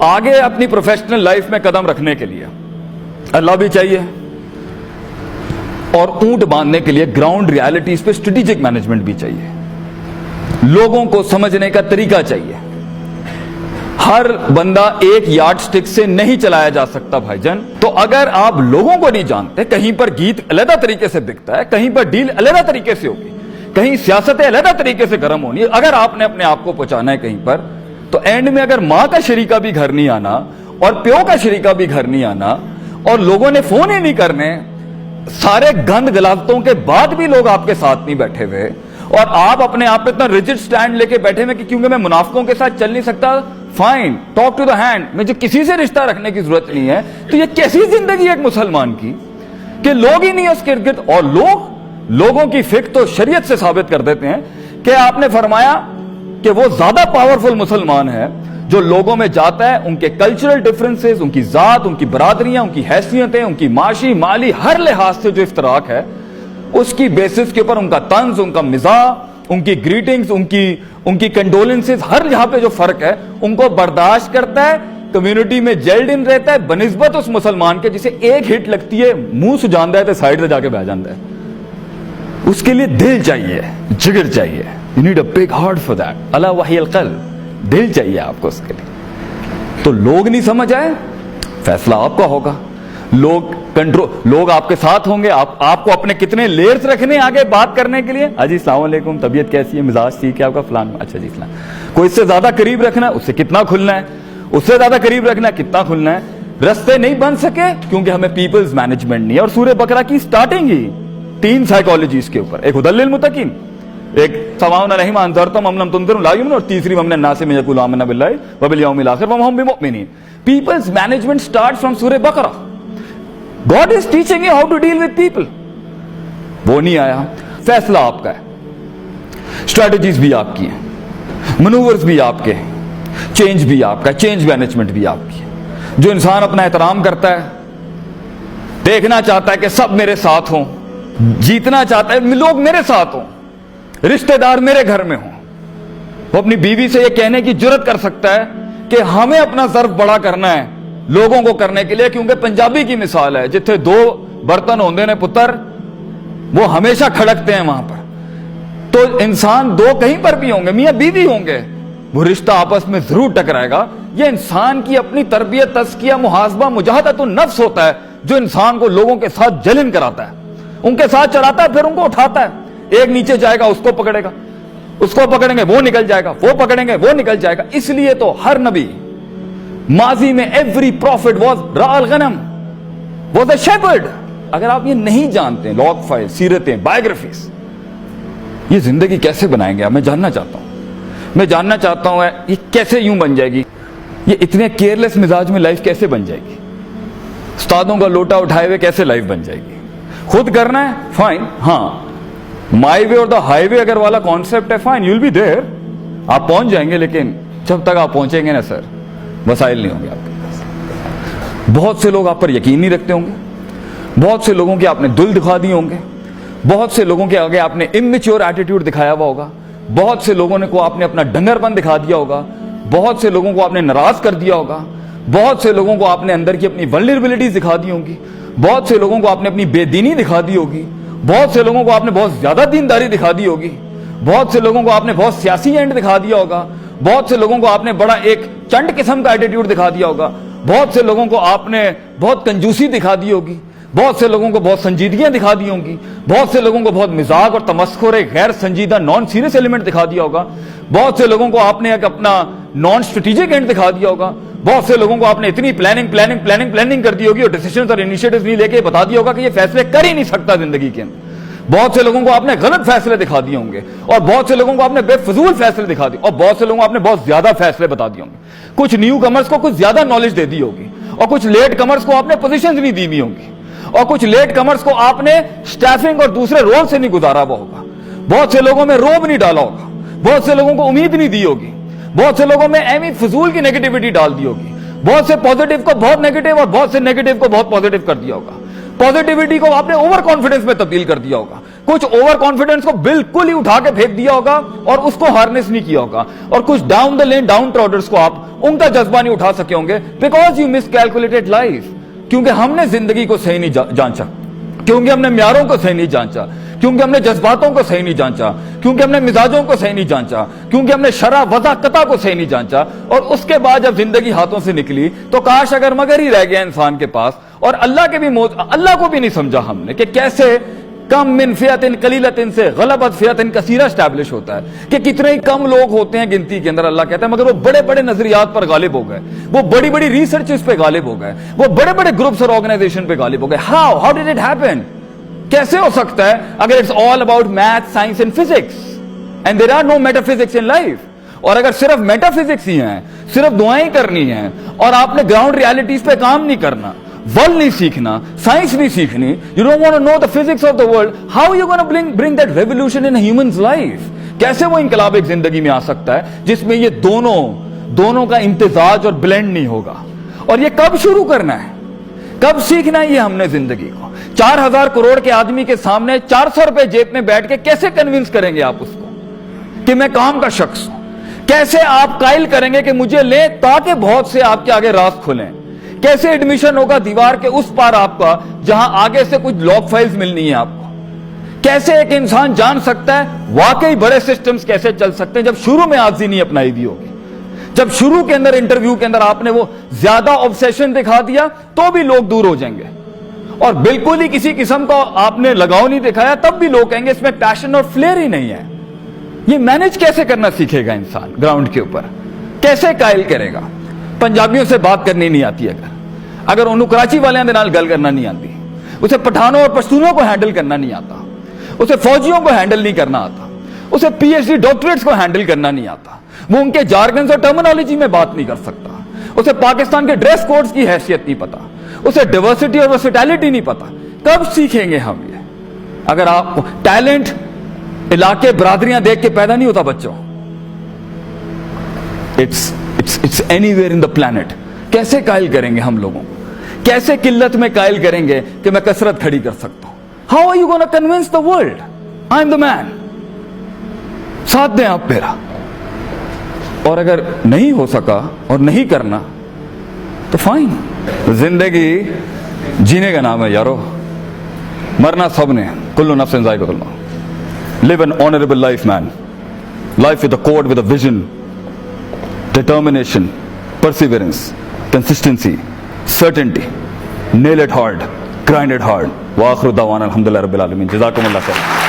آگے اپنی professional life میں قدم رکھنے کے لیے اللہ بھی چاہیے اور اونٹ باندھنے کے لیے گراؤنڈ ریالٹیز پہ اسٹریٹجک مینجمنٹ بھی چاہیے. لوگوں کو سمجھنے کا طریقہ چاہیے. ہر بندہ ایک یارڈ سٹک سے نہیں چلایا جا سکتا بھائی جان. تو اگر آپ لوگوں کو نہیں جانتے, کہیں پر گیت علیحدہ طریقے سے بکتا ہے, کہیں پر ڈیل علیحدہ طریقے سے ہوگی, کہیں سیاستیں علیحدہ طریقے سے گرم ہونی ہے, اگر آپ نے اپنے آپ کو پہنچانا ہے کہیں پر, تو اینڈ میں اگر ماں کا شریکہ بھی گھر نہیں آنا اور پیو کا شریکہ بھی گھر نہیں آنا اور لوگوں نے فون ہی نہیں کرنے, سارے گند غلاظتوں کے بعد بھی لوگ آپ کے ساتھ نہیں بیٹھے ہوئے, اور آپ اپنے آپ پہ اتنا ریجڈ سٹینڈ لے کے بیٹھے ہوئے کہ کیونکہ میں منافقوں کے ساتھ چل نہیں سکتا, fine, talk to the hand, مجھے کسی سے رشتہ رکھنے کی ضرورت نہیں ہے. تو یہ کیسی زندگی ہے ایک مسلمان کی کہ لوگ ہی نہیں ہے اس کے ارد گرد. اور لوگوں کی فکر تو شریعت سے ثابت کر دیتے ہیں کہ آپ نے فرمایا کہ وہ زیادہ پاورفل مسلمان ہے جو لوگوں میں جاتا ہے, ان کے کلچرل ڈفرنسز, ان کی ذات, ان کی برادریاں, ان کی حیثیتیں, ان کی معاشی مالی ہر لحاظ سے جو افتراق ہے, اس کی بیسس کے اوپر ان کا طنز, ان کا مزاح, ان کی گریٹنگز, ان کی کنڈولنسز, ہر جہاں پہ جو فرق ہے ان کو برداشت کرتا ہے, کمیونٹی میں جیلڈ ان رہتا ہے, بنسبت اس مسلمان کے جسے ایک ہٹ لگتی ہے منہ سجاندہ ہے تو سائڈ سے جا کے بیٹھ جاتا ہے. اس کے لیے دل چاہیے, جگر چاہیے. You need a big heart for that. الا وحی القلب, دل چاہیے آپ کو اس کے لیے. تو لوگ نہیں سمجھ آئے, فیصلہ آپ کا ہوگا. لوگ آپ کے ساتھ ہوں گے. آپ کو اپنے کتنے لیئرز رکھنے آگے بات کرنے کے لیے. جی السلام علیکم, طبیعت کیسی ہے, مزاج ٹھیک ہے آپ کا, فلان, اچھا جی فلان. کوئی اس سے زیادہ قریب رکھنا ہے, اس سے کتنا کھلنا ہے, اس سے زیادہ قریب رکھنا ہے, کتنا کھلنا ہے. رستے نہیں بن سکے کیونکہ ہمیں پیپلز مینجمنٹ نہیں ہے. اور سورہ بقرہ کی سٹارٹنگ ہی 3 سائیکالوجیز کے اوپر, ایک ہدی للمتقین, ایک سواء علیہم انذرتم ام لم تنذر لا یؤمنون, اور تیسری من الناس من یقول آمنا باللہ وبالیوم الاخر وما هم بمؤمنین. پیپلز مینجمنٹ سٹارٹس فرام سورہ بقرہ. God is teaching you how to deal with people. وہ نہیں آیا. فیصلہ آپ کا ہے, اسٹریٹجیز بھی آپ کی ہیں, منورز بھی آپ کے ہیں, چینج بھی آپ کا ہے, چینج مینجمنٹ بھی آپ کی ہے. جو انسان اپنا احترام کرتا ہے, دیکھنا چاہتا ہے کہ سب میرے ساتھ ہوں, جیتنا چاہتا ہے لوگ میرے ساتھ ہوں, رشتہ دار میرے گھر میں ہوں, وہ اپنی بیوی سے یہ کہنے کی جرت کر سکتا ہے کہ ہمیں اپنا ظرف بڑا کرنا ہے لوگوں کو کرنے کے لیے, کیونکہ پنجابی کی مثال ہے, جتھے 2 برتن ہوندے نے پتر, وہ ہمیشہ کھڑکتے ہیں وہاں پر. تو انسان 2 کہیں پر بھی ہوں گے, میاں بیوی ہوں گے, وہ رشتہ آپس میں ضرور ٹکرائے گا. یہ انسان کی اپنی تربیت, تزکیہ, محاسبہ, مجاہدۃ النفس ہوتا ہے جو انسان کو لوگوں کے ساتھ جلن کراتا ہے, ان کے ساتھ چڑھاتا ہے, پھر ان کو اٹھاتا ہے. ایک نیچے جائے گا اس کو پکڑے گا, اس کو پکڑیں گے وہ نکل جائے گا, وہ پکڑیں گے وہ نکل جائے گا. اس لیے تو ہر نبی ماضی میں ایوری پروفٹ واز راع الغنم, واز اے شیپرڈ. اگر آپ یہ نہیں جانتے, لاگ فائل, سیرتیں, بایوگرافیز, یہ زندگی کیسے بنائیں گے آپ, میں جاننا چاہتا ہوں یہ کیسے یوں بن جائے گی, یہ اتنے کیئرلیس مزاج میں لائف کیسے بن جائے گی, استادوں کا لوٹا اٹھائے ہوئے کیسے لائف بن جائے گی. خود کرنا ہے فائن, ہاں مائی وے اور دا ہائی وے اگر والا کانسیپٹ ہے, fine, you will be there, آپ پہنچ جائیں گے, لیکن جب تک آپ پہنچیں گے نا سر, وسائل نہیں ہوں گے آپ کے پاس. بہت سے لوگ آپ پر یقین نہیں رکھتے ہوں گے, بہت سے لوگوں کے آپ نے دل دکھا دیے ہوں گے, بہت سے لوگوں کے آگے آپ نے اممیچور ایٹیٹیوڈ دکھایا ہوا ہوگا, بہت سے لوگوں کو آپ نے اپنا ڈنگر پن دکھا دیا ہوگا, بہت سے لوگوں کو آپ نے ناراض کر دیا ہوگا, بہت سے لوگوں کو آپ نے اندر کی اپنی ولنریبلٹیز دکھا دی ہوں گی, بہت سے لوگوں کو آپ نے اپنی بے دینی دکھا دی ہوگی, بہت سے لوگوں کو آپ نے بہت زیادہ دینداری دکھا دی ہوگی, بہت سے لوگوں کو آپ نے بہت سیاسی اینڈ دکھا دیا ہوگا, بہت سے لوگوں کو آپ نے بڑا ایک چنڈ قسم کا ایٹیٹیوڈ دکھا دیا ہوگا, بہت سے لوگوں کو آپ نے بہت کنجوسی دکھا دی ہوگی, بہت سے لوگوں کو بہت سنجیدگیاں دکھا دی ہوں گی, بہت سے لوگوں کو بہت مزاق اور تمسخر, ایک غیر سنجیدہ نان سیریس ایلیمنٹ دکھا دیا ہوگا, بہت سے لوگوں کو آپ نے ایک اپنا نان اسٹریٹجک اینڈ دکھا دیا ہوگا, بہت سے لوگوں کو آپ نے اتنی پلاننگ کر دی ہوگی اور ڈیسیژنز اور انیشیٹوز نہیں لے کے بتا دیا ہوگا کہ یہ فیصلے کر ہی نہیں سکتا زندگی کے اندر. بہت سے لوگوں کو آپ نے غلط فیصلے دکھا دیے ہوں گے, اور بہت سے لوگوں کو آپ نے بے فضول فیصلے دکھا دیے, اور بہت سے لوگوں کو آپ نے بہت زیادہ فیصلے بتا دیے ہوں گے. کچھ نیو کمرز کو کچھ زیادہ نالج دے دی ہوگی, اور کچھ لیٹ کمرز کو آپ نے پوزیشنز نہیں دی ہوئی ہوں گی, اور کچھ لیٹ کمرز کو آپ نے سٹافنگ اور دوسرے رول سے نہیں گزارا ہوا ہوگا. بہت سے لوگوں میں روب نہیں ڈالا ہوگا, بہت سے لوگوں کو امید نہیں دی ہوگی, بہت سے لوگوں میں ایمی فضول کی نیگیٹیوٹی ڈال دی ہوگی, بہت سے پازیٹیو کو بہت نیگیٹو اور بہت سے نیگیٹو کو بہت پازیٹیو کر دیا ہوگا, پازیٹیوٹی کو آپ نے اوور کانفیڈنس میں تبدیل کر دیا ہوگا, کچھ اوور کانفیڈنس کو بالکل ہی اٹھا کے پھینک دیا ہوگا اور اس کو ہارنس نہیں کیا ہوگا, اور کچھ ڈاؤن دا لین ڈاؤن ٹراڈرز کو آپ ان کا جذبہ نہیں اٹھا سکے ہوں گے, because you miss calculated life. کیونکہ ہم نے زندگی کو صحیح نہیں جانچا, کیونکہ ہم نے معیاروں کو صحیح نہیں جانچا, کیونکہ ہم نے جذباتوں کو صحیح نہیں جانچا, کیونکہ ہم نے مزاجوں کو صحیح نہیں جانچا, کیونکہ ہم نے شرع وضع قطع کو صحیح نہیں جانچا. اور اس کے بعد جب زندگی ہاتھوں سے نکلی تو کاش اگر مگر ہی رہ گیا انسان کے پاس, اور اللہ کو بھی نہیں سمجھا ہم نے کہ کیسے کم من فئۃ قلیلۃ سے غلبت فئۃ کثیرہ اسٹیبلش ہوتا ہے, کہ کتنے ہی کم لوگ ہوتے ہیں گنتی کے اندر, اللہ کہتا ہے, مگر وہ بڑے بڑے نظریات پر غالب ہو گئے, وہ بڑی بڑی ریسرچز پہ غالب ہو گئے, وہ بڑے بڑے گروپس اور آرگنائزیشن پہ غالب ہو گئے. How did it happen? کیسے ہو سکتا ہے اگر it's all about math, science and physics, and there are no metaphysics in life. اور اگر صرف میٹا فزکس ہی ہیں, صرف دعائیں کرنی ہیں, اور آپ نے گراؤنڈ ریالٹیز پہ کام نہیں کرنا, ورلڈ نہیں سیکھنا, سائنس نہیں سیکھنی, you don't want to know the physics of the world, how are you going to bring that revolution in a human's life? کیسے وہ انقلاب ایک زندگی میں آ سکتا ہے جس میں یہ دونوں کا امتزاج اور بلینڈ نہیں ہوگا؟ اور یہ کب شروع کرنا ہے, کب سیکھنا ہے یہ ہم نے زندگی کو؟ 4,000 کروڑ کے آدمی کے سامنے 400 روپے جیب میں بیٹھ کے کیسے کنونس کریں گے آپ اس کو کہ میں کام کا شخص ہوں؟ کیسے آپ قائل کریں گے کہ مجھے لیں تاکہ بہت سے آپ کے آگے راست کھلیں؟ کیسے ایڈمیشن ہوگا دیوار کے اس پار آپ کا جہاں آگے سے کچھ لاک فائلز ملنی ہے آپ کو؟ کیسے ایک انسان جان سکتا ہے واقعی بڑے سسٹمز کیسے چل سکتے ہیں جب شروع میں آجزی نہیں اپنائی دی ہوگی؟ جب شروع کے اندر انٹرویو کے اندر آپ نے وہ زیادہ آبسیشن دکھا دیا تو بھی لوگ دور ہو جائیں گے, اور بالکل ہی کسی قسم کا آپ نے لگاؤ نہیں دکھایا تب بھی لوگ کہیں گے اس میں پیشن اور فلیئر ہی نہیں ہے. یہ مینج کیسے کرنا سیکھے گا انسان گراؤنڈ کے اوپر؟ کیسے قائل کرے گا؟ پنجابیوں سے بات کرنی نہیں آتی, اگر انہوں کراچی والوں کے نال گل کرنا نہیں آتی, اسے پٹھانوں اور پشتونوں کو ہینڈل کرنا نہیں آتا, اسے فوجیوں کو ہینڈل نہیں کرنا آتا, اسے پی ایچ ڈی ڈاکٹریٹس کو ہینڈل کرنا نہیں آتا, وہ ان کے جارگنز اور ٹرمینالوجی میں بات نہیں کر سکتا, اسے پاکستان کے ڈریس کوڈز کی حیثیت نہیں پتا, اسے ڈائیورسٹی اور ورسٹیلٹی نہیں پتا. کب سیکھیں گے ہم یہ؟ اگر آپ ٹیلنٹ علاقے برادریاں دیکھ کے پیدا نہیں ہوتا بچوں, it's anywhere in the planet. کیسے قائل کریں گے ہم لوگوں کو؟ کیسے قلت میں قائل کریں گے کہ میں کثرت کھڑی کر سکتا ہوں؟ How are you going to convince the world I'm the man? ساتھ دیں آپ میرا. اور اگر نہیں ہو سکا اور نہیں کرنا تو فائن, زندگی جینے کا نام ہے یارو, مرنا سب نے, کل نفس ذائقۃ الموت. Live an honorable life, man. Life with a code, with a vision, determination, perseverance, consistency, certainty. Nail it hard, grind it hard. Wa akhiru da'wana alhamdulillahi rabbil alamin. Jazakumullah khair.